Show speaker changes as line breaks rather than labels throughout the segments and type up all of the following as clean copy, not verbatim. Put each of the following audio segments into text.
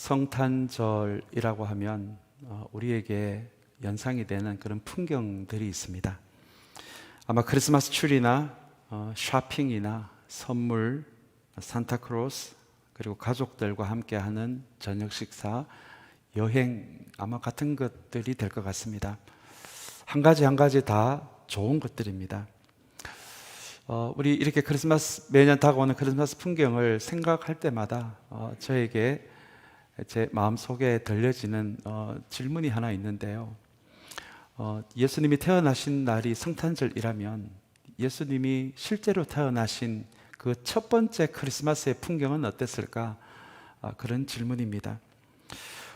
성탄절이라고 하면 우리에게 연상이 되는 그런 풍경들이 있습니다. 아마 크리스마스 트리나 쇼핑이나 선물, 산타크로스, 그리고 가족들과 함께하는 저녁 식사, 여행 아마 같은 것들이 될 것 같습니다. 한 가지 한 가지 다 좋은 것들입니다. 우리 이렇게 매년 다가오는 크리스마스 풍경을 생각할 때마다 저에게 제 마음속에 들려지는 질문이 하나 있는데요. 예수님이 태어나신 날이 성탄절이라면 예수님이 실제로 태어나신 그 첫 번째 크리스마스의 풍경은 어땠을까? 그런 질문입니다.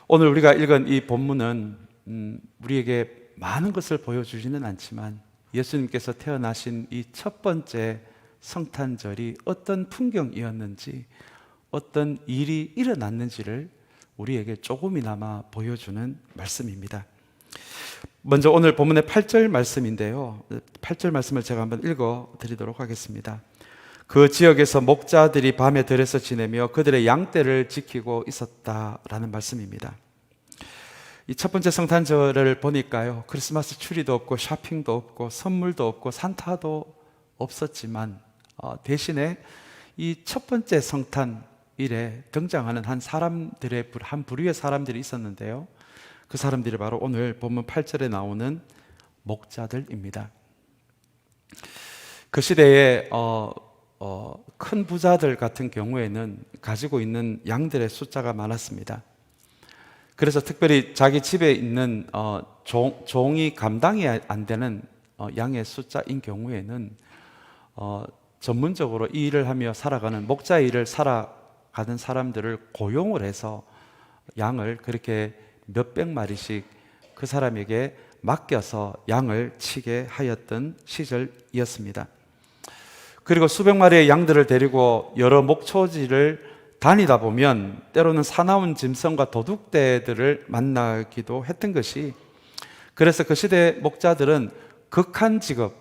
오늘 우리가 읽은 이 본문은 우리에게 많은 것을 보여주지는 않지만 예수님께서 태어나신 이 첫 번째 성탄절이 어떤 풍경이었는지, 어떤 일이 일어났는지를 우리에게 조금이나마 보여주는 말씀입니다. 먼저 오늘 본문의 8절 말씀인데요. 8절 말씀을 제가 한번 읽어 드리도록 하겠습니다. 그 지역에서 목자들이 밤에 들에서 지내며 그들의 양떼를 지키고 있었다라는 말씀입니다. 이 첫 번째 성탄절을 보니까요, 크리스마스 트리도 없고 쇼핑도 없고 선물도 없고 산타도 없었지만 대신에 이 첫 번째 성탄일에 등장하는 한 부류의 사람들이 있었는데요. 그 사람들이 바로 오늘 본문 8절에 나오는 목자들입니다. 그 시대에 큰 부자들 같은 경우에는 가지고 있는 양들의 숫자가 많았습니다. 그래서 특별히 자기 집에 있는 종이 감당이 안 되는 양의 숫자인 경우에는 전문적으로 이 일을 하며 살아가는 목자 일을 살아가는 사람들을 고용을 해서 양을 그렇게 몇백 마리씩 그 사람에게 맡겨서 양을 치게 하였던 시절이었습니다. 그리고 수백 마리의 양들을 데리고 여러 목초지를 다니다 보면 때로는 사나운 짐승과 도둑대들을 만나기도 했던 것이, 그래서 그 시대 목자들은 극한 직업,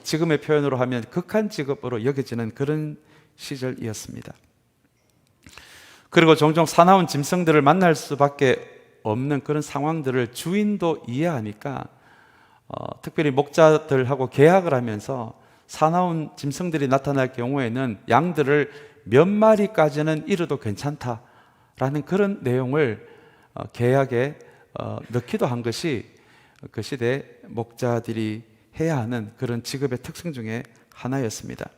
지금의 표현으로 하면 극한 직업으로 여겨지는 그런 시절이었습니다. 그리고 종종 사나운 짐승들을 만날 수밖에 없는 그런 상황들을 주인도 이해하니까 특별히 목자들하고 계약을 하면서 사나운 짐승들이 나타날 경우에는 양들을 몇 마리까지는 잃어도 괜찮다라는 그런 내용을 계약에 넣기도 한 것이 그 시대 목자들이 해야 하는 그런 직업의 특성 중에 하나였습니다.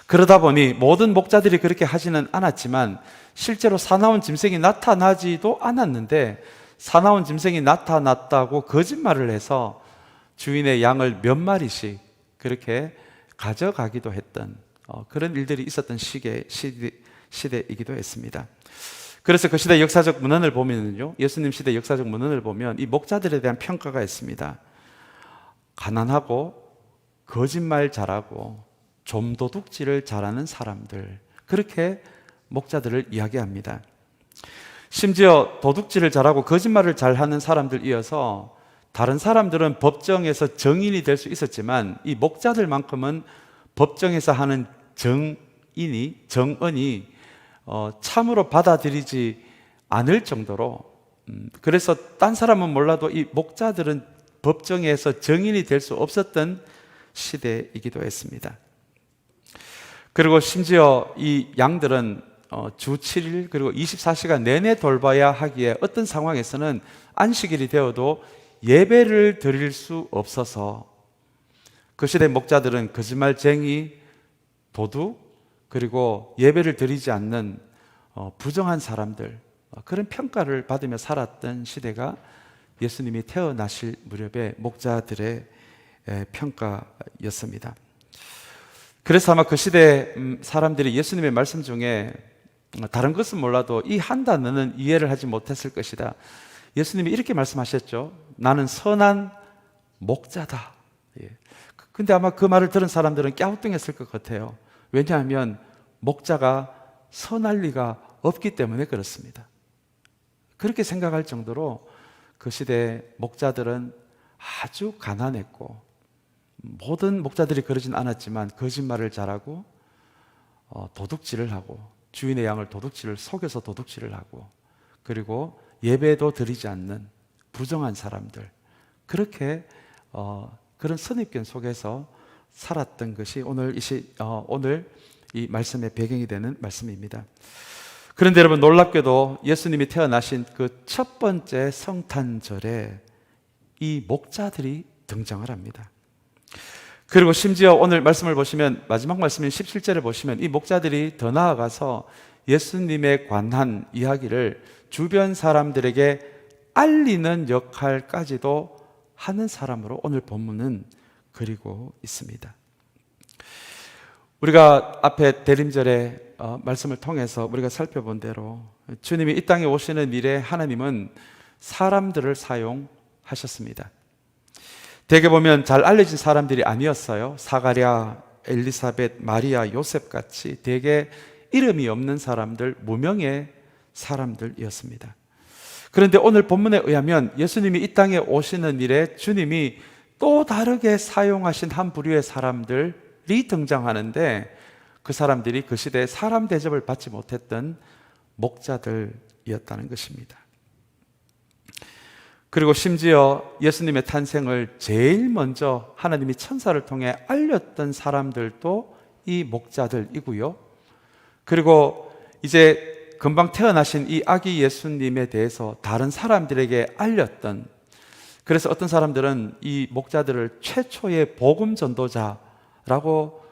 그러다 보니 모든 목자들이 그렇게 하지는 않았지만 실제로 사나운 짐승이 나타나지도 않았는데, 사나운 짐승이 나타났다고 거짓말을 해서 주인의 양을 몇 마리씩 그렇게 가져가기도 했던 그런 일들이 있었던 시대이기도 했습니다. 그래서 그 시대 역사적 문헌을 보면요, 예수님 시대 역사적 문헌을 보면 이 목자들에 대한 평가가 있습니다. 가난하고 거짓말 잘하고 좀도둑질을 잘하는 사람들, 그렇게 목자들을 이야기합니다. 심지어 도둑질을 잘하고 거짓말을 잘하는 사람들이어서 다른 사람들은 법정에서 정인이 될 수 있었지만 이 목자들만큼은 법정에서 하는 정언이 참으로 받아들이지 않을 정도로, 그래서 딴 사람은 몰라도 이 목자들은 법정에서 정인이 될 수 없었던 시대이기도 했습니다. 그리고 심지어 이 양들은 주 7일 그리고 24시간 내내 돌봐야 하기에 어떤 상황에서는 안식일이 되어도 예배를 드릴 수 없어서 그 시대 목자들은 거짓말쟁이, 도둑, 그리고 예배를 드리지 않는 부정한 사람들, 그런 평가를 받으며 살았던 시대가 예수님이 태어나실 무렵의 목자들의 평가였습니다. 그래서 아마 그 시대 사람들이 예수님의 말씀 중에 다른 것은 몰라도 이 한 단어는 이해를 하지 못했을 것이다. 예수님이 이렇게 말씀하셨죠. 나는 선한 목자다. 근데 아마 그 말을 들은 사람들은 갸우뚱했을 것 같아요. 왜냐하면 목자가 선할 리가 없기 때문에 그렇습니다. 그렇게 생각할 정도로 그 시대 목자들은 아주 가난했고, 모든 목자들이 그러진 않았지만 거짓말을 잘하고 도둑질을 하고 주인의 양을 속여서 도둑질을 하고, 그리고 예배도 드리지 않는 부정한 사람들, 그렇게 그런 선입견 속에서 살았던 것이 오늘 이 말씀의 배경이 되는 말씀입니다. 그런데 여러분, 놀랍게도 예수님이 태어나신 그 첫 번째 성탄절에 이 목자들이 등장을 합니다. 그리고 심지어 오늘 말씀을 보시면, 마지막 말씀인 17절에 보시면 이 목자들이 더 나아가서 예수님에 관한 이야기를 주변 사람들에게 알리는 역할까지도 하는 사람으로 오늘 본문은 그리고 있습니다. 우리가 앞에 대림절의 말씀을 통해서 우리가 살펴본 대로 주님이 이 땅에 오시는 일에 하나님은 사람들을 사용하셨습니다. 대개 보면 잘 알려진 사람들이 아니었어요. 사가랴, 엘리사벳, 마리아, 요셉 같이 대개 이름이 없는 사람들, 무명의 사람들이었습니다. 그런데 오늘 본문에 의하면 예수님이 이 땅에 오시는 일에 주님이 또 다르게 사용하신 한 부류의 사람들이 등장하는데, 그 사람들이 그 시대에 사람 대접을 받지 못했던 목자들이었다는 것입니다. 그리고 심지어 예수님의 탄생을 제일 먼저 하나님이 천사를 통해 알렸던 사람들도 이 목자들이고요. 그리고 이제 금방 태어나신 이 아기 예수님에 대해서 다른 사람들에게 알렸던, 그래서 어떤 사람들은 이 목자들을 최초의 복음 전도자라고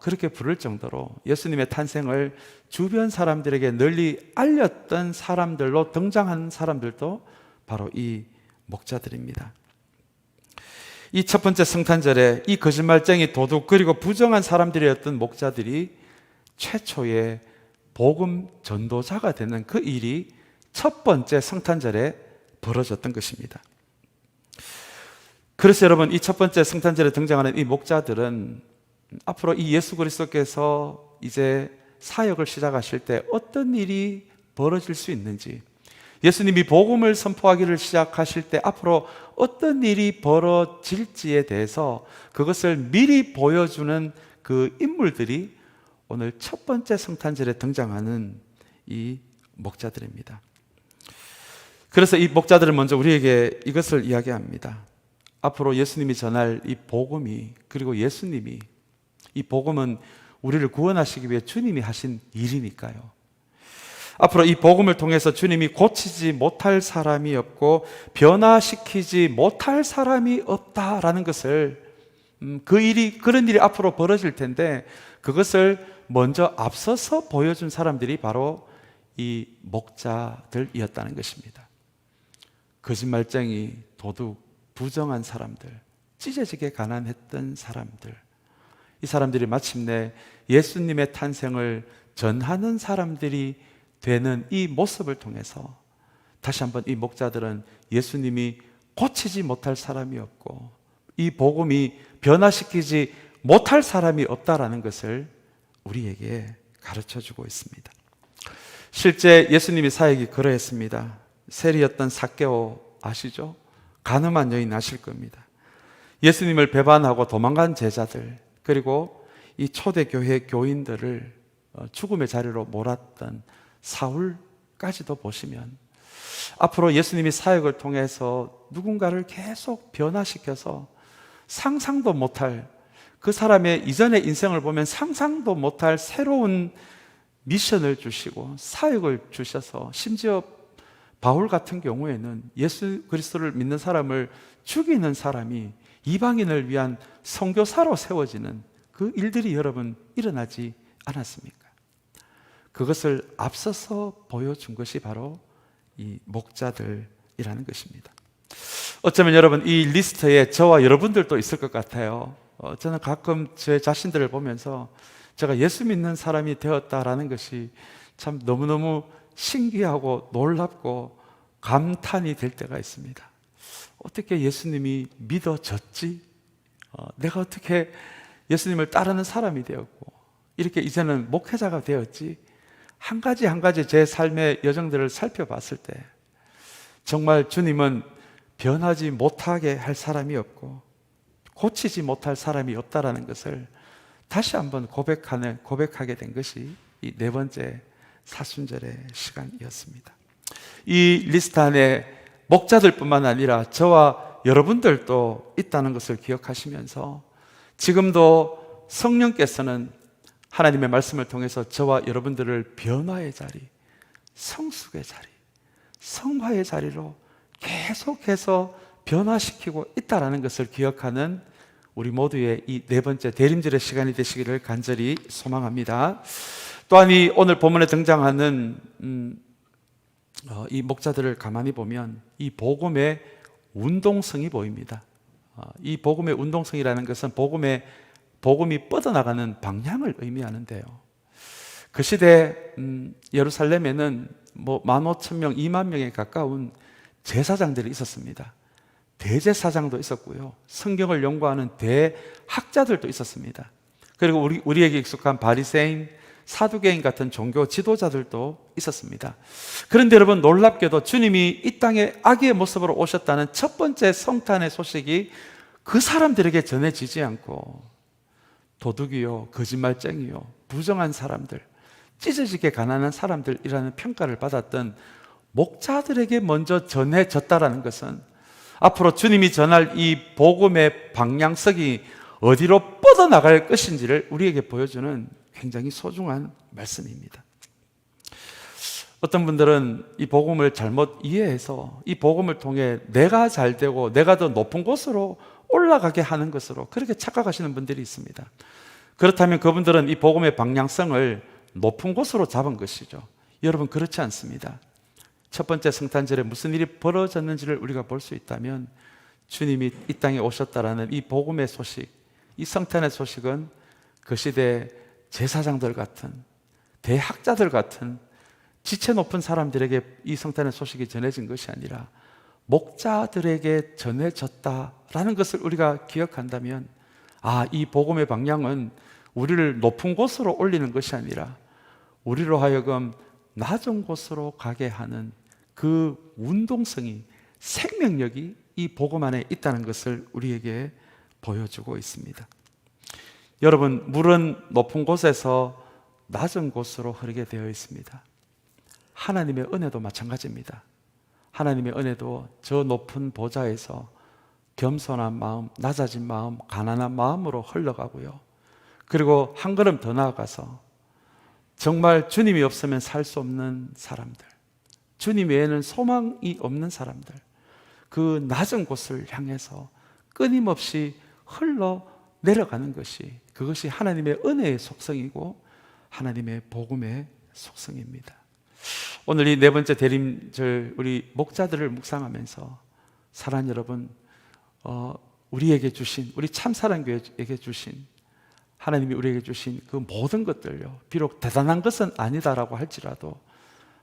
그렇게 부를 정도로 예수님의 탄생을 주변 사람들에게 널리 알렸던 사람들로 등장하는 사람들도 바로 이 목자들입니다. 이 첫 번째 성탄절에 이 거짓말쟁이 도둑 그리고 부정한 사람들이었던 목자들이 최초의 복음 전도자가 되는 그 일이 첫 번째 성탄절에 벌어졌던 것입니다. 그래서 여러분, 이 첫 번째 성탄절에 등장하는 이 목자들은 앞으로 이 예수 그리스도께서 이제 사역을 시작하실 때 어떤 일이 벌어질 수 있는지, 예수님이 복음을 선포하기를 시작하실 때 앞으로 어떤 일이 벌어질지에 대해서 그것을 미리 보여주는 그 인물들이 오늘 첫 번째 성탄절에 등장하는 이 목자들입니다. 그래서 이 목자들은 먼저 우리에게 이것을 이야기합니다. 앞으로 예수님이 전할 이 복음이, 그리고 예수님이, 이 복음은 우리를 구원하시기 위해 주님이 하신 일이니까요. 앞으로 이 복음을 통해서 주님이 고치지 못할 사람이 없고 변화시키지 못할 사람이 없다라는 것을, 그런 일이 앞으로 벌어질 텐데 그것을 먼저 앞서서 보여준 사람들이 바로 이 목자들이었다는 것입니다. 거짓말쟁이, 도둑, 부정한 사람들, 찢어지게 가난했던 사람들, 이 사람들이 마침내 예수님의 탄생을 전하는 사람들이 되는 이 모습을 통해서 다시 한번 이 목자들은 예수님이 고치지 못할 사람이 없고 이 복음이 변화시키지 못할 사람이 없다라는 것을 우리에게 가르쳐주고 있습니다. 실제 예수님이 사역이 그러했습니다. 세리였던 삭개오 아시죠? 가늠한 여인 아실 겁니다. 예수님을 배반하고 도망간 제자들, 그리고 이 초대교회 교인들을 죽음의 자리로 몰았던 사울까지도 보시면 앞으로 예수님이 사역을 통해서 누군가를 계속 변화시켜서 상상도 못할, 그 사람의 이전의 인생을 보면 상상도 못할 새로운 미션을 주시고 사역을 주셔서, 심지어 바울 같은 경우에는 예수 그리스도를 믿는 사람을 죽이는 사람이 이방인을 위한 선교사로 세워지는 그 일들이 여러분 일어나지 않았습니까? 그것을 앞서서 보여준 것이 바로 이 목자들이라는 것입니다. 어쩌면 여러분 이 리스트에 저와 여러분들도 있을 것 같아요. 저는 가끔 제 자신들을 보면서 제가 예수 믿는 사람이 되었다라는 것이 참 너무너무 신기하고 놀랍고 감탄이 될 때가 있습니다. 어떻게 예수님이 믿어졌지? 내가 어떻게 예수님을 따르는 사람이 되었고 이렇게 이제는 목회자가 되었지? 한 가지 한 가지 제 삶의 여정들을 살펴봤을 때 정말 주님은 변하지 못하게 할 사람이 없고 고치지 못할 사람이 없다라는 것을 다시 한번 고백하게 된 것이 이 네 번째 사순절의 시간이었습니다. 이 리스트 안에 목자들뿐만 아니라 저와 여러분들도 있다는 것을 기억하시면서 지금도 성령께서는 하나님의 말씀을 통해서 저와 여러분들을 변화의 자리, 성숙의 자리, 성화의 자리로 계속해서 변화시키고 있다는 것을 기억하는 우리 모두의 이 네 번째 대림절의 시간이 되시기를 간절히 소망합니다. 또한 이 오늘 본문에 등장하는 이 목자들을 가만히 보면 이 복음의 운동성이 보입니다. 이 복음의 운동성이라는 것은 복음이 뻗어나가는 방향을 의미하는데요. 그 시대 예루살렘에는 15,000명, 2만 명에 가까운 제사장들이 있었습니다. 대제사장도 있었고요. 성경을 연구하는 대학자들도 있었습니다. 그리고 우리에게 익숙한 바리새인, 사두개인 같은 종교 지도자들도 있었습니다. 그런데 여러분, 놀랍게도 주님이 이 땅에 아기의 모습으로 오셨다는 첫 번째 성탄의 소식이 그 사람들에게 전해지지 않고 도둑이요, 거짓말쟁이요, 부정한 사람들, 찢어지게 가난한 사람들이라는 평가를 받았던 목자들에게 먼저 전해졌다라는 것은 앞으로 주님이 전할 이 복음의 방향성이 어디로 뻗어나갈 것인지를 우리에게 보여주는 굉장히 소중한 말씀입니다. 어떤 분들은 이 복음을 잘못 이해해서 이 복음을 통해 내가 잘 되고 내가 더 높은 곳으로 올라가게 하는 것으로 그렇게 착각하시는 분들이 있습니다. 그렇다면 그분들은 이 복음의 방향성을 높은 곳으로 잡은 것이죠. 여러분, 그렇지 않습니다. 첫 번째 성탄절에 무슨 일이 벌어졌는지를 우리가 볼 수 있다면 주님이 이 땅에 오셨다라는 이 복음의 소식, 이 성탄의 소식은 그 시대 제사장들 같은, 대학자들 같은 지체 높은 사람들에게 이 성탄의 소식이 전해진 것이 아니라 목자들에게 전해졌다라는 것을 우리가 기억한다면, 이 복음의 방향은 우리를 높은 곳으로 올리는 것이 아니라 우리로 하여금 낮은 곳으로 가게 하는 그 운동성이, 생명력이 이 복음 안에 있다는 것을 우리에게 보여주고 있습니다. 여러분, 물은 높은 곳에서 낮은 곳으로 흐르게 되어 있습니다. 하나님의 은혜도 마찬가지입니다. 하나님의 은혜도 저 높은 보좌에서 겸손한 마음, 낮아진 마음, 가난한 마음으로 흘러가고요. 그리고 한 걸음 더 나아가서 정말 주님이 없으면 살 수 없는 사람들, 주님 외에는 소망이 없는 사람들, 그 낮은 곳을 향해서 끊임없이 흘러 내려가는 것이, 그것이 하나님의 은혜의 속성이고 하나님의 복음의 속성입니다. 오늘 이 네 번째 대림절 우리 목자들을 묵상하면서 사랑하는 여러분, 우리에게 주신, 우리 참사랑교회에게 주신, 하나님이 우리에게 주신 그 모든 것들요, 비록 대단한 것은 아니다라고 할지라도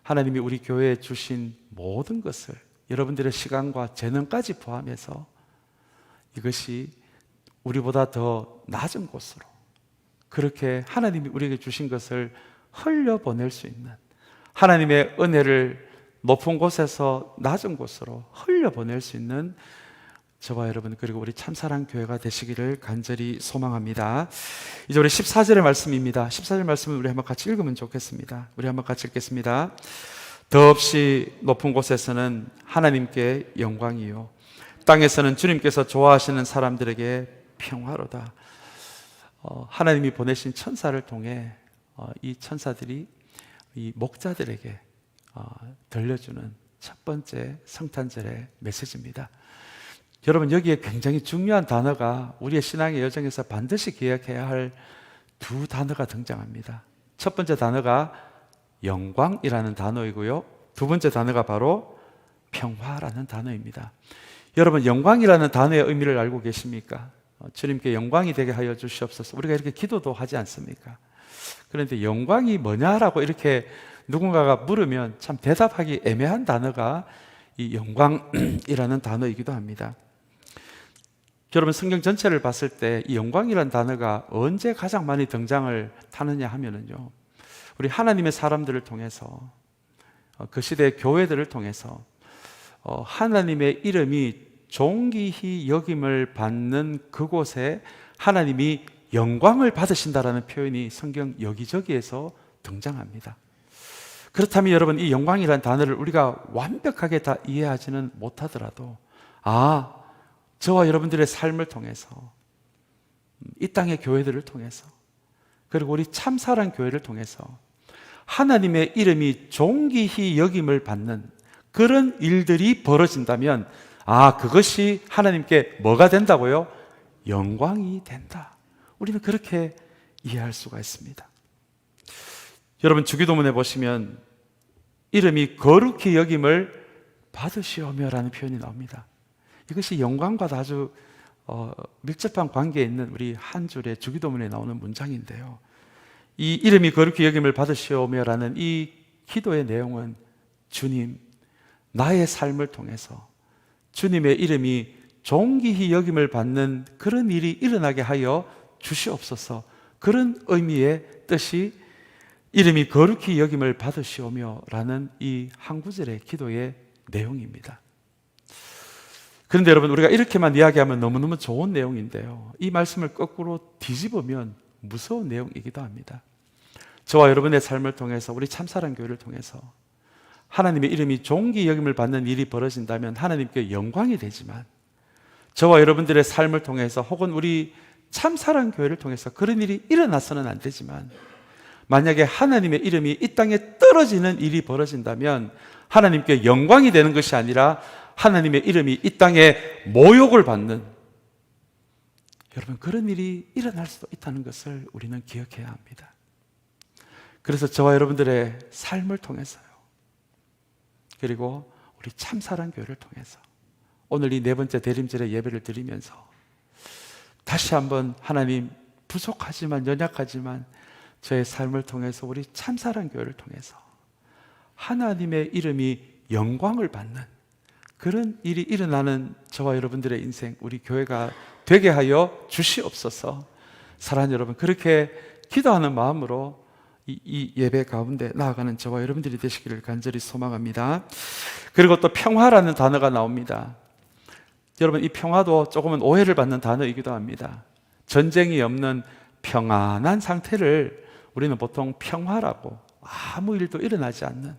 하나님이 우리 교회에 주신 모든 것을, 여러분들의 시간과 재능까지 포함해서 이것이 우리보다 더 낮은 곳으로, 그렇게 하나님이 우리에게 주신 것을 흘려보낼 수 있는, 하나님의 은혜를 높은 곳에서 낮은 곳으로 흘려보낼 수 있는 저와 여러분, 그리고 우리 참사랑교회가 되시기를 간절히 소망합니다. 이제 우리 14절의 말씀입니다. 14절 말씀을 우리 한번 같이 읽으면 좋겠습니다. 우리 한번 같이 읽겠습니다. 더없이 높은 곳에서는 하나님께 영광이요, 땅에서는 주님께서 좋아하시는 사람들에게 평화로다. 하나님이 보내신 천사를 통해 이 천사들이 이 목자들에게 들려주는 첫 번째 성탄절의 메시지입니다. 여러분, 여기에 굉장히 중요한 단어가 우리의 신앙의 여정에서 반드시 기억해야 할 두 단어가 등장합니다. 첫 번째 단어가 영광이라는 단어이고요, 두 번째 단어가 바로 평화라는 단어입니다. 여러분, 영광이라는 단어의 의미를 알고 계십니까? 주님께 영광이 되게 하여 주시옵소서, 우리가 이렇게 기도도 하지 않습니까? 그런데 영광이 뭐냐라고 이렇게 누군가가 물으면 참 대답하기 애매한 단어가 이 영광이라는 단어이기도 합니다. 여러분, 성경 전체를 봤을 때 이 영광이라는 단어가 언제 가장 많이 등장을 타느냐 하면은요, 우리 하나님의 사람들을 통해서, 그 시대의 교회들을 통해서 하나님의 이름이 존귀히 여김을 받는 그곳에 하나님이 영광을 받으신다라는 표현이 성경 여기저기에서 등장합니다. 그렇다면 여러분, 이 영광이라는 단어를 우리가 완벽하게 다 이해하지는 못하더라도 저와 여러분들의 삶을 통해서, 이 땅의 교회들을 통해서, 그리고 우리 참사랑 교회를 통해서 하나님의 이름이 존귀히 여김을 받는 그런 일들이 벌어진다면 그것이 하나님께 뭐가 된다고요? 영광이 된다. 우리는 그렇게 이해할 수가 있습니다. 여러분, 주기도문에 보시면 이름이 거룩히 여김을 받으시오며라는 표현이 나옵니다. 이것이 영광과 아주 밀접한 관계에 있는 우리 한 줄의 주기도문에 나오는 문장인데요, 이 이름이 거룩히 여김을 받으시오며라는 이 기도의 내용은 주님, 나의 삶을 통해서 주님의 이름이 존귀히 여김을 받는 그런 일이 일어나게 하여 주시옵소서, 그런 의미의 뜻이 이름이 거룩히 여김을 받으시오며라는 이 한 구절의 기도의 내용입니다. 그런데 여러분, 우리가 이렇게만 이야기하면 너무너무 좋은 내용인데요, 이 말씀을 거꾸로 뒤집으면 무서운 내용이기도 합니다. 저와 여러분의 삶을 통해서, 우리 참사랑 교회를 통해서 하나님의 이름이 존귀 여김을 받는 일이 벌어진다면 하나님께 영광이 되지만, 저와 여러분들의 삶을 통해서 혹은 우리 참사랑 교회를 통해서 그런 일이 일어나서는 안 되지만, 만약에 하나님의 이름이 이 땅에 떨어지는 일이 벌어진다면 하나님께 영광이 되는 것이 아니라 하나님의 이름이 이 땅에 모욕을 받는, 여러분, 그런 일이 일어날 수도 있다는 것을 우리는 기억해야 합니다. 그래서 저와 여러분들의 삶을 통해서요, 그리고 우리 참사랑 교회를 통해서 오늘 이 네 번째 대림절의 예배를 드리면서 다시 한번 하나님, 부족하지만 연약하지만 저의 삶을 통해서 우리 참사랑 교회를 통해서 하나님의 이름이 영광을 받는 그런 일이 일어나는 저와 여러분들의 인생, 우리 교회가 되게 하여 주시옵소서. 사랑하는 여러분, 그렇게 기도하는 마음으로 이 예배 가운데 나아가는 저와 여러분들이 되시기를 간절히 소망합니다. 그리고 또 평화라는 단어가 나옵니다. 여러분, 이 평화도 조금은 오해를 받는 단어이기도 합니다. 전쟁이 없는 평안한 상태를 우리는 보통 평화라고, 아무 일도 일어나지 않는,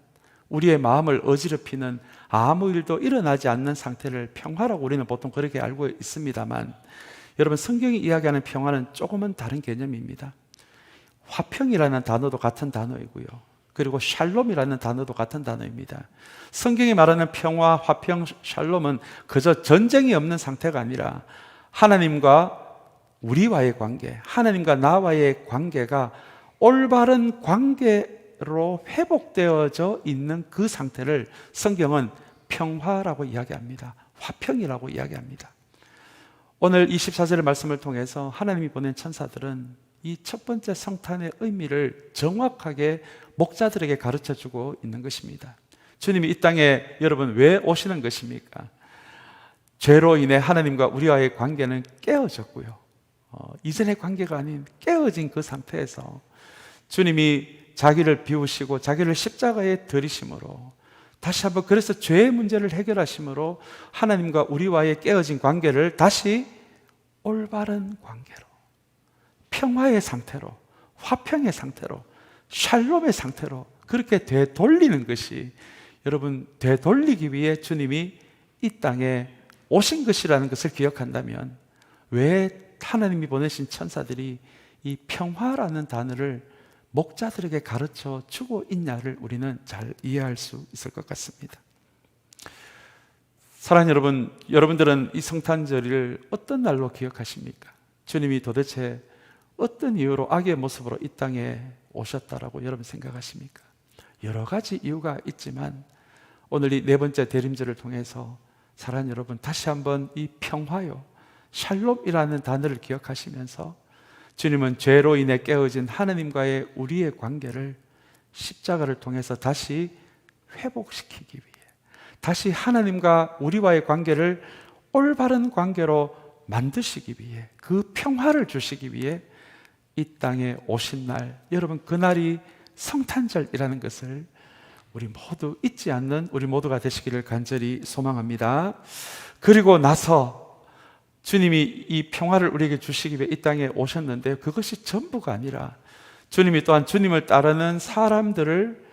우리의 마음을 어지럽히는 아무 일도 일어나지 않는 상태를 평화라고 우리는 보통 그렇게 알고 있습니다만, 여러분, 성경이 이야기하는 평화는 조금은 다른 개념입니다. 화평이라는 단어도 같은 단어이고요, 그리고 샬롬이라는 단어도 같은 단어입니다. 성경이 말하는 평화, 화평, 샬롬은 그저 전쟁이 없는 상태가 아니라 하나님과 우리와의 관계, 하나님과 나와의 관계가 올바른 관계로 회복되어져 있는 그 상태를 성경은 평화라고 이야기합니다. 화평이라고 이야기합니다. 오늘 24절의 말씀을 통해서 하나님이 보낸 천사들은 이 첫 번째 성탄의 의미를 정확하게 목자들에게 가르쳐주고 있는 것입니다. 주님이 이 땅에 여러분 왜 오시는 것입니까? 죄로 인해 하나님과 우리와의 관계는 깨어졌고요, 이전의 관계가 아닌 깨어진 그 상태에서 주님이 자기를 비우시고 자기를 십자가에 들이심으로 다시 한번, 그래서 죄의 문제를 해결하심으로 하나님과 우리와의 깨어진 관계를 다시 올바른 관계로, 평화의 상태로, 화평의 상태로, 샬롬의 상태로 그렇게 되돌리는 것이, 여러분, 되돌리기 위해 주님이 이 땅에 오신 것이라는 것을 기억한다면 왜 하나님이 보내신 천사들이 이 평화라는 단어를 목자들에게 가르쳐 주고 있냐를 우리는 잘 이해할 수 있을 것 같습니다. 사랑하는 여러분, 여러분들은 이 성탄절을 어떤 날로 기억하십니까? 주님이 도대체 어떤 이유로 악의 모습으로 이 땅에 오셨다라고 여러분 생각하십니까? 여러 가지 이유가 있지만 오늘 이 네 번째 대림절을 통해서 사랑하는 여러분, 다시 한번 이 평화요, 샬롬이라는 단어를 기억하시면서 주님은 죄로 인해 깨어진 하나님과의 우리의 관계를 십자가를 통해서 다시 회복시키기 위해, 다시 하나님과 우리와의 관계를 올바른 관계로 만드시기 위해, 그 평화를 주시기 위해 이 땅에 오신 날, 여러분, 그날이 성탄절이라는 것을 우리 모두 잊지 않는 우리 모두가 되시기를 간절히 소망합니다. 그리고 나서 주님이 이 평화를 우리에게 주시기 위해 이 땅에 오셨는데, 그것이 전부가 아니라 주님이 또한 주님을 따르는 사람들을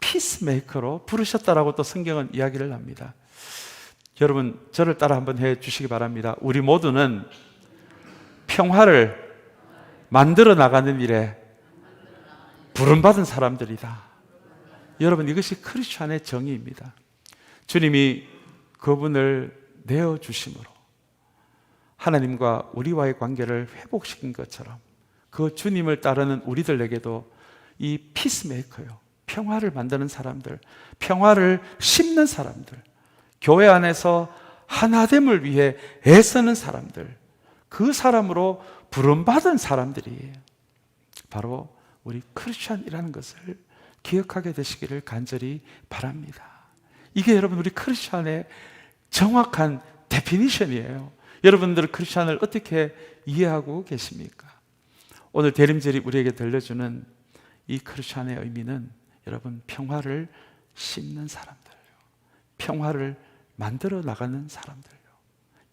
피스메이커로 부르셨다라고 또 성경은 이야기를 합니다. 여러분, 저를 따라 한번 해 주시기 바랍니다. 우리 모두는 평화를 만들어 나가는 일에 부름받은 사람들이다. 여러분, 이것이 크리스찬의 정의입니다. 주님이 그분을 내어주심으로 하나님과 우리와의 관계를 회복시킨 것처럼 그 주님을 따르는 우리들에게도 이 피스메이커요, 평화를 만드는 사람들, 평화를 심는 사람들, 교회 안에서 하나됨을 위해 애쓰는 사람들, 그 사람으로 부름받은 사람들이 바로 우리 크리스찬이라는 것을 기억하게 되시기를 간절히 바랍니다. 이게 여러분 우리 크리스찬의 정확한 데피니션이에요. 여러분들 크리스찬을 어떻게 이해하고 계십니까? 오늘 대림절이 우리에게 들려주는 이 크리스찬의 의미는 여러분 평화를 심는 사람들요, 평화를 만들어 나가는 사람들요.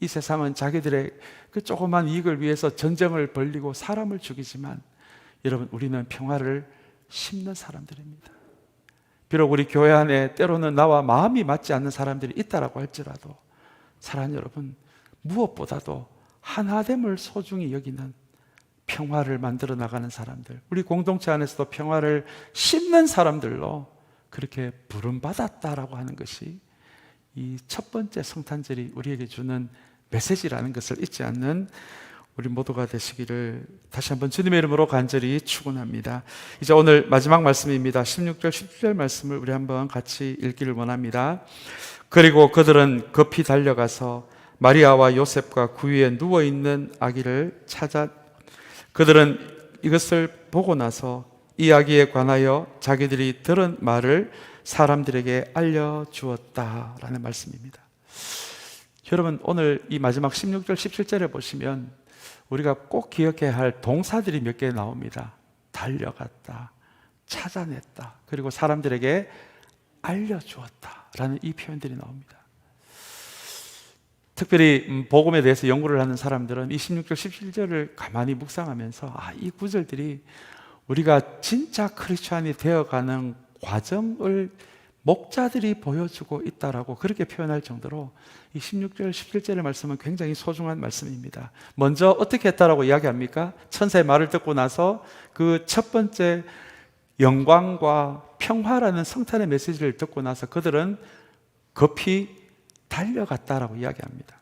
이 세상은 자기들의 그 조그만 이익을 위해서 전쟁을 벌이고 사람을 죽이지만 여러분 우리는 평화를 심는 사람들입니다. 비록 우리 교회 안에 때로는 나와 마음이 맞지 않는 사람들이 있다라고 할지라도 사랑하는 여러분, 무엇보다도 하나됨을 소중히 여기는 평화를 만들어 나가는 사람들, 우리 공동체 안에서도 평화를 심는 사람들로 그렇게 부름받았다라고 하는 것이 이 첫 번째 성탄절이 우리에게 주는 메시지라는 것을 잊지 않는 우리 모두가 되시기를 다시 한번 주님의 이름으로 간절히 축원합니다. 이제 오늘 마지막 말씀입니다. 16절 17절 말씀을 우리 한번 같이 읽기를 원합니다. 그리고 그들은 급히 달려가서 마리아와 요셉과 그 위에 누워있는 아기를 찾아 그들은 이것을 보고 나서 이 아기에 관하여 자기들이 들은 말을 사람들에게 알려주었다라는 말씀입니다. 여러분, 오늘 이 마지막 16절 17절에 보시면 우리가 꼭 기억해야 할 동사들이 몇 개 나옵니다. 달려갔다, 찾아냈다, 그리고 사람들에게 알려주었다라는 이 표현들이 나옵니다. 특별히 복음에 대해서 연구를 하는 사람들은 이 16절 17절을 가만히 묵상하면서 이 구절들이 우리가 진짜 크리스찬이 되어가는 과정을 목자들이 보여주고 있다라고 그렇게 표현할 정도로 이 16절 17절의 말씀은 굉장히 소중한 말씀입니다. 먼저 어떻게 했다라고 이야기합니까? 천사의 말을 듣고 나서 그 첫 번째 영광과 평화라는 성탄의 메시지를 듣고 나서 그들은 급히 달려갔다라고 이야기합니다.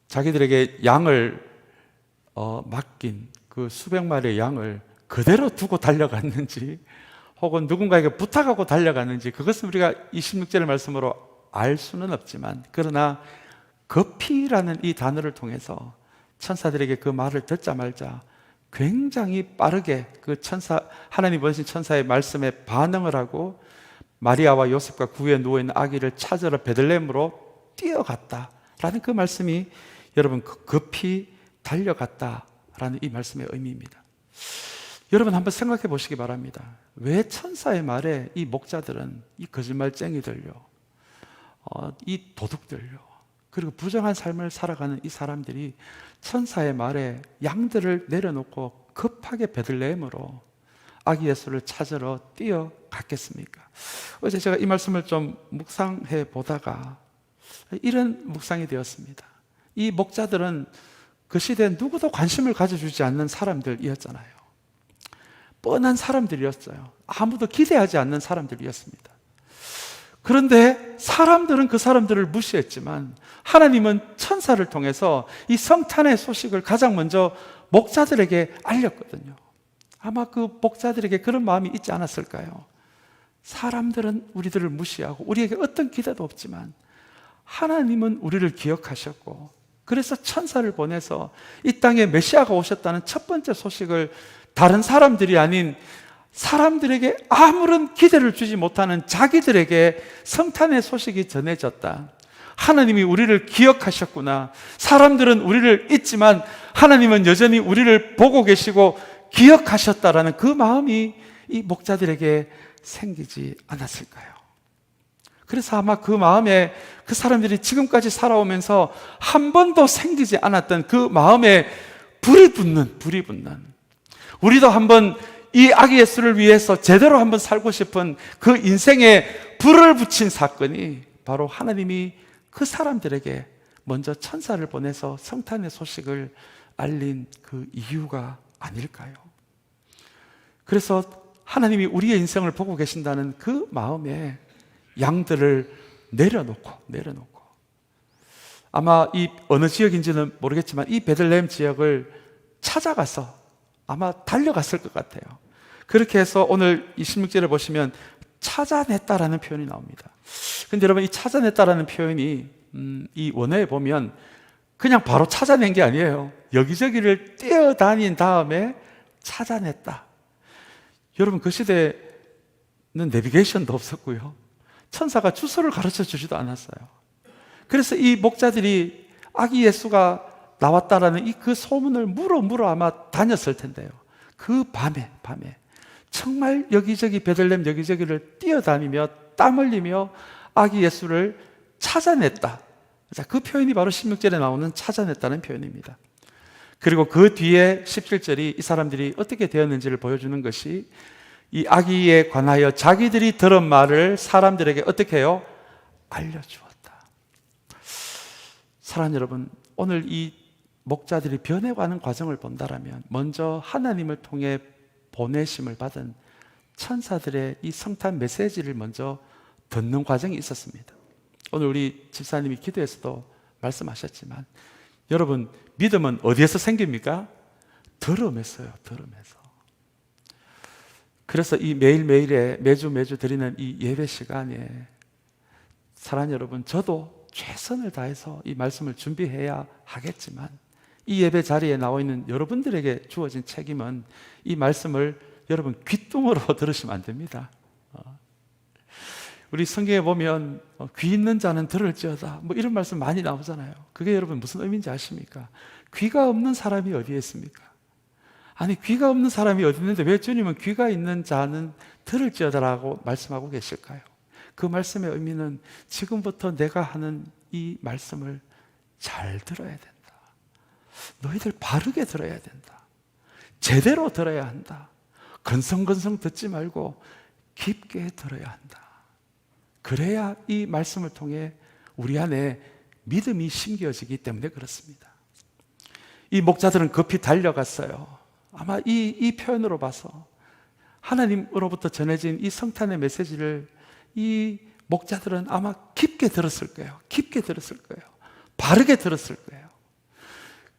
자기들에게 양을 맡긴 그 수백 마리의 양을 그대로 두고 달려갔는지 혹은 누군가에게 부탁하고 달려갔는지 그것은 우리가 26절의 말씀으로 알 수는 없지만, 그러나 급히라는 이 단어를 통해서 천사들에게 그 말을 듣자 말자 굉장히 빠르게 그 하나님 보내신 천사의 말씀에 반응을 하고 마리아와 요셉과 그 위에 누워있는 아기를 찾으러 베들레헴으로 뛰어갔다라는 그 말씀이 여러분 급히 달려갔다라는 이 말씀의 의미입니다. 여러분 한번 생각해 보시기 바랍니다. 왜 천사의 말에 이 목자들은, 이 거짓말쟁이들요, 이 도둑들요, 그리고 부정한 삶을 살아가는 이 사람들이 천사의 말에 양들을 내려놓고 급하게 베들레헴으로 아기 예수를 찾으러 뛰어갔겠습니까? 어제 제가 이 말씀을 좀 묵상해 보다가 이런 묵상이 되었습니다. 이 목자들은 그 시대에 누구도 관심을 가져주지 않는 사람들이었잖아요. 뻔한 사람들이었어요. 아무도 기대하지 않는 사람들이었습니다. 그런데 사람들은 그 사람들을 무시했지만 하나님은 천사를 통해서 이 성탄의 소식을 가장 먼저 목자들에게 알렸거든요. 아마 그 목자들에게 그런 마음이 있지 않았을까요? 사람들은 우리들을 무시하고 우리에게 어떤 기대도 없지만 하나님은 우리를 기억하셨고, 그래서 천사를 보내서 이 땅에 메시아가 오셨다는 첫 번째 소식을 다른 사람들이 아닌 사람들에게 아무런 기대를 주지 못하는 자기들에게 성탄의 소식이 전해졌다. 하나님이 우리를 기억하셨구나. 사람들은 우리를 잊지만 하나님은 여전히 우리를 보고 계시고 기억하셨다라는 그 마음이 이 목자들에게 생기지 않았을까요? 그래서 아마 그 마음에 그 사람들이 지금까지 살아오면서 한 번도 생기지 않았던 그 마음에 불이 붙는, 우리도 한번 이 아기 예수를 위해서 제대로 한번 살고 싶은 그 인생에 불을 붙인 사건이 바로 하나님이 그 사람들에게 먼저 천사를 보내서 성탄의 소식을 알린 그 이유가 아닐까요? 그래서 하나님이 우리의 인생을 보고 계신다는 그 마음에 양들을 내려놓고 아마 이 어느 지역인지는 모르겠지만 이 베들레헴 지역을 찾아가서 아마 달려갔을 것 같아요. 그렇게 해서 오늘 이 16절을 보시면 찾아냈다라는 표현이 나옵니다. 근데 여러분, 이 찾아냈다라는 표현이 이 원어에 보면 그냥 바로 찾아낸 게 아니에요. 여기저기를 뛰어다닌 다음에 찾아냈다. 여러분, 그 시대에는 내비게이션도 없었고요, 천사가 주소를 가르쳐 주지도 않았어요. 그래서 이 목자들이 아기 예수가 나왔다라는 이 그 소문을 물어 아마 다녔을 텐데요. 그 밤에 정말 여기저기 베들레헴 여기저기를 뛰어다니며 땀 흘리며 아기 예수를 찾아냈다. 자, 그 표현이 바로 16절에 나오는 찾아냈다는 표현입니다. 그리고 그 뒤에 17절이 이 사람들이 어떻게 되었는지를 보여주는 것이, 이 아기에 관하여 자기들이 들은 말을 사람들에게 어떻게 해요? 알려주었다. 사랑하는 여러분, 오늘 이 목자들이 변해가는 과정을 본다라면 먼저 하나님을 통해 보내심을 받은 천사들의 이 성탄 메시지를 먼저 듣는 과정이 있었습니다. 오늘 우리 집사님이 기도에서도 말씀하셨지만, 여러분, 믿음은 어디에서 생깁니까? 들음에서요. 그래서 이 매일매일에 매주 드리는 이 예배 시간에 사랑하는 여러분, 저도 최선을 다해서 이 말씀을 준비해야 하겠지만 이 예배 자리에 나와 있는 여러분들에게 주어진 책임은 이 말씀을 여러분 귓등으로 들으시면 안 됩니다. 우리 성경에 보면 귀 있는 자는 들을지어다, 뭐 이런 말씀 많이 나오잖아요. 그게 여러분 무슨 의미인지 아십니까? 귀가 없는 사람이 어디에 있습니까? 아니, 귀가 없는 사람이 어디 있는데 왜 주님은 귀가 있는 자는 들을지어다라고 말씀하고 계실까요? 그 말씀의 의미는 지금부터 내가 하는 이 말씀을 잘 들어야 된다. 너희들 바르게 들어야 된다. 제대로 들어야 한다. 건성건성 듣지 말고 깊게 들어야 한다. 그래야 이 말씀을 통해 우리 안에 믿음이 심겨지기 때문에 그렇습니다. 이 목자들은 급히 달려갔어요. 아마 이 표현으로 봐서 하나님으로부터 전해진 이 성탄의 메시지를 이 목자들은 아마 깊게 들었을 거예요. 바르게 들었을 거예요.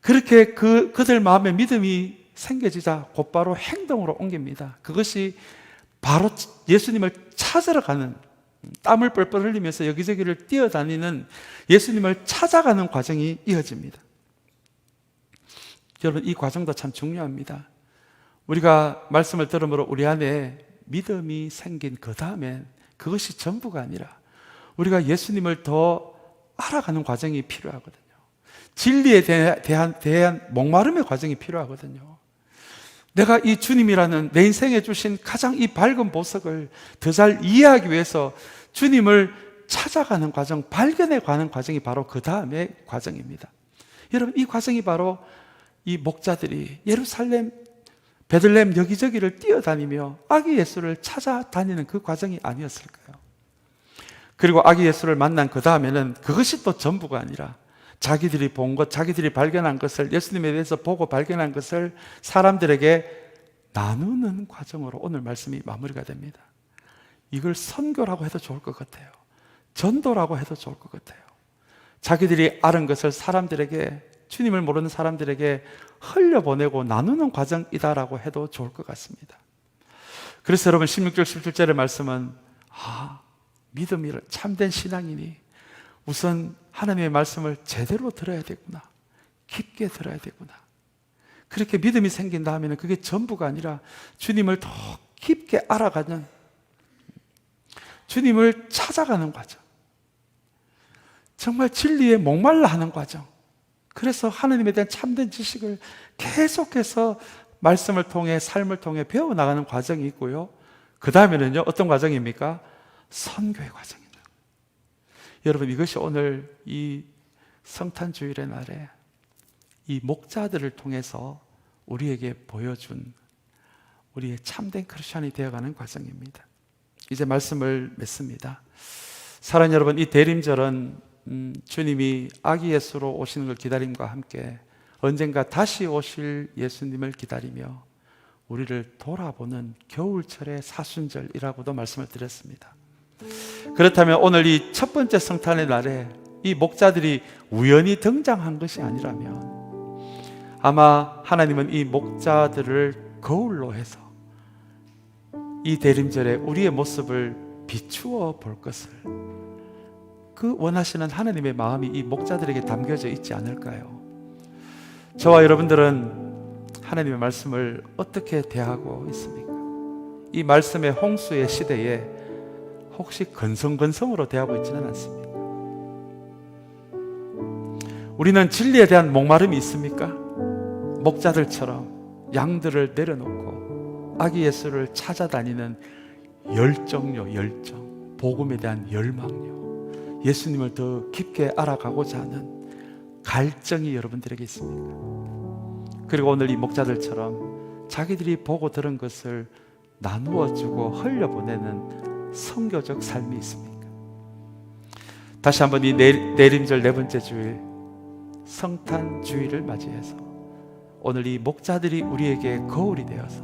그렇게 그들 마음에 믿음이 생겨지자 곧바로 행동으로 옮깁니다. 그것이 바로 예수님을 찾으러 가는, 땀을 뻘뻘 흘리면서 여기저기를 뛰어다니는 예수님을 찾아가는 과정이 이어집니다. 여러분, 이 과정도 참 중요합니다. 우리가 말씀을 들음으로 우리 안에 믿음이 생긴 그 다음엔 그것이 전부가 아니라 우리가 예수님을 더 알아가는 과정이 필요하거든요. 진리에 대한 목마름의 과정이 필요하거든요. 내가 이 주님이라는 내 인생에 주신 가장 이 밝은 보석을 더 잘 이해하기 위해서 주님을 찾아가는 과정, 발견해 가는 과정이 바로 그 다음의 과정입니다. 여러분, 이 과정이 바로 이 목자들이 예루살렘, 베들레헴 여기저기를 뛰어다니며 아기 예수를 찾아다니는 그 과정이 아니었을까요? 그리고 아기 예수를 만난 그 다음에는 그것이 또 전부가 아니라 자기들이 본 것, 자기들이 발견한 것을, 예수님에 대해서 보고 발견한 것을 사람들에게 나누는 과정으로 오늘 말씀이 마무리가 됩니다. 이걸 선교라고 해도 좋을 것 같아요. 전도라고 해도 좋을 것 같아요. 자기들이 알은 것을 사람들에게, 주님을 모르는 사람들에게 흘려보내고 나누는 과정이다라고 해도 좋을 것 같습니다. 그래서 여러분, 16절, 17절의 말씀은 믿음이 참된 신앙이니 우선 하나님의 말씀을 제대로 들어야 되구나, 깊게 들어야 되구나. 그렇게 믿음이 생긴 다음에는 그게 전부가 아니라 주님을 더 깊게 알아가는, 주님을 찾아가는 과정, 정말 진리에 목말라 하는 과정. 그래서 하나님에 대한 참된 지식을 계속해서 말씀을 통해, 삶을 통해 배워나가는 과정이 있고요. 그 다음에는요, 어떤 과정입니까? 선교의 과정입니다. 여러분, 이것이 오늘 이 성탄주일의 날에 이 목자들을 통해서 우리에게 보여준 우리의 참된 크리스천이 되어가는 과정입니다. 이제 말씀을 맺습니다. 사랑하는 여러분, 이 대림절은 주님이 아기 예수로 오시는 걸 기다림과 함께 언젠가 다시 오실 예수님을 기다리며 우리를 돌아보는 겨울철의 사순절이라고도 말씀을 드렸습니다. 그렇다면 오늘 이 첫 번째 성탄의 날에 이 목자들이 우연히 등장한 것이 아니라면 아마 하나님은 이 목자들을 거울로 해서 이 대림절에 우리의 모습을 비추어 볼 것을, 그 원하시는 하나님의 마음이 이 목자들에게 담겨져 있지 않을까요? 저와 여러분들은 하나님의 말씀을 어떻게 대하고 있습니까? 이 말씀의 홍수의 시대에 혹시 건성건성으로 대하고 있지는 않습니까? 우리는 진리에 대한 목마름이 있습니까? 목자들처럼 양들을 내려놓고 아기 예수를 찾아다니는 열정요, 열정, 복음에 대한 열망요, 예수님을 더 깊게 알아가고자 하는 갈증이 여러분들에게 있습니까? 그리고 오늘 이 목자들처럼 자기들이 보고 들은 것을 나누어주고 흘려보내는 선교적 삶이 있습니까? 다시 한번 이 내림절 네 번째 주일, 성탄 주일을 맞이해서 오늘 이 목자들이 우리에게 거울이 되어서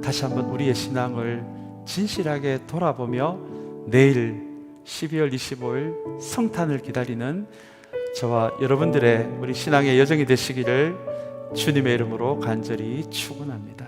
다시 한번 우리의 신앙을 진실하게 돌아보며 내일 12월 25일 성탄을 기다리는 저와 여러분들의 우리 신앙의 여정이 되시기를 주님의 이름으로 간절히 축원합니다.